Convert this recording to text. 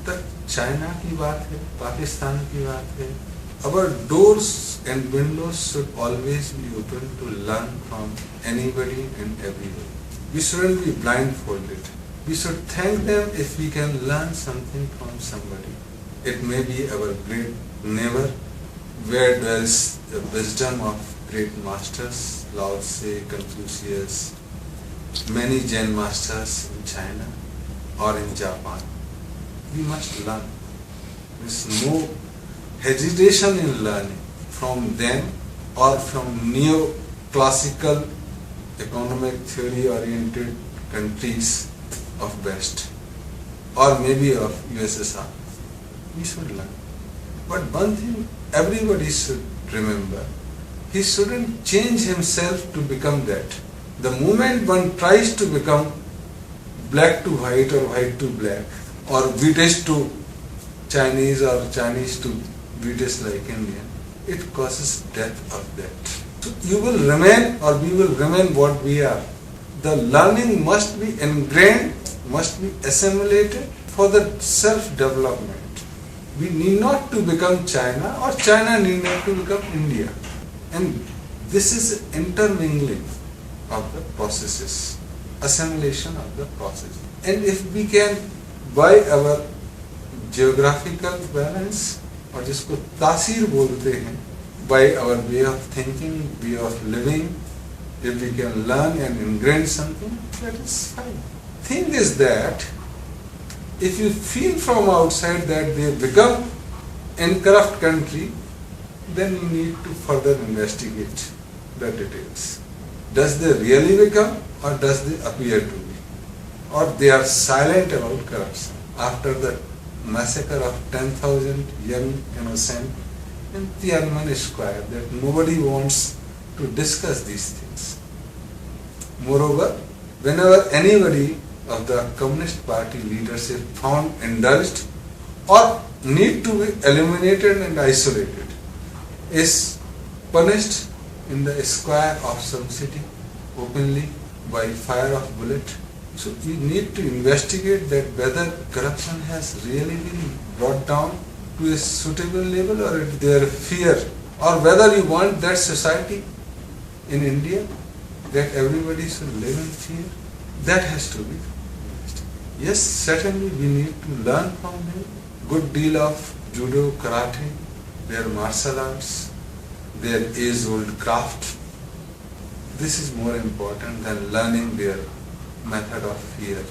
तक चाइना की बात है, पाकिस्तान की बात है, our doors and windows should always be open to learn from anybody and everybody. We shouldn't be blindfolded. We should thank them if we can learn something from somebody. It may be our great neighbor, where dwells the wisdom of great masters, Lao Tse, Confucius, many Zen masters in China or in Japan. We must learn. There is no hesitation in learning from them or from neo-classical economic theory oriented countries of West or maybe of USSR. We should learn. But one thing everybody should remember, he shouldn't change himself to become that. The moment one tries to become black to white or white to black or British to Chinese or Chinese to British like Indian, it causes death of that. So you will remain or we will remain what we are. The learning must be ingrained, must be assimilated for the self-development. We need not to become China or China need not to become India. And this is intermingling of the processes, assimilation of the process. And if we can, by our geographical balance, और जिसको तासीर बोलते हैं, by our way of thinking, way of living, if we can learn and ingrain something, that is fine. Thing is that if you feel from outside that they become in corrupt country, then you need to further investigate the details. Does they really become or does they appear to be? Or they are silent about corruption after the massacre of 10,000 young innocent in Tiananmen Square, that nobody wants to discuss these things. Moreover, whenever anybody of the Communist Party leadership found indulged or need to be eliminated and isolated, is punished in the square of some city openly by fire of bullet. So you need to investigate that whether corruption has really been brought down to a suitable level or if there is fear, or whether you want that society in India that everybody should live in fear. That has to be investigated. Yes, certainly we need to learn from them good deal of judo, karate, their martial arts, their age-old craft. This is more important than learning their method of fear.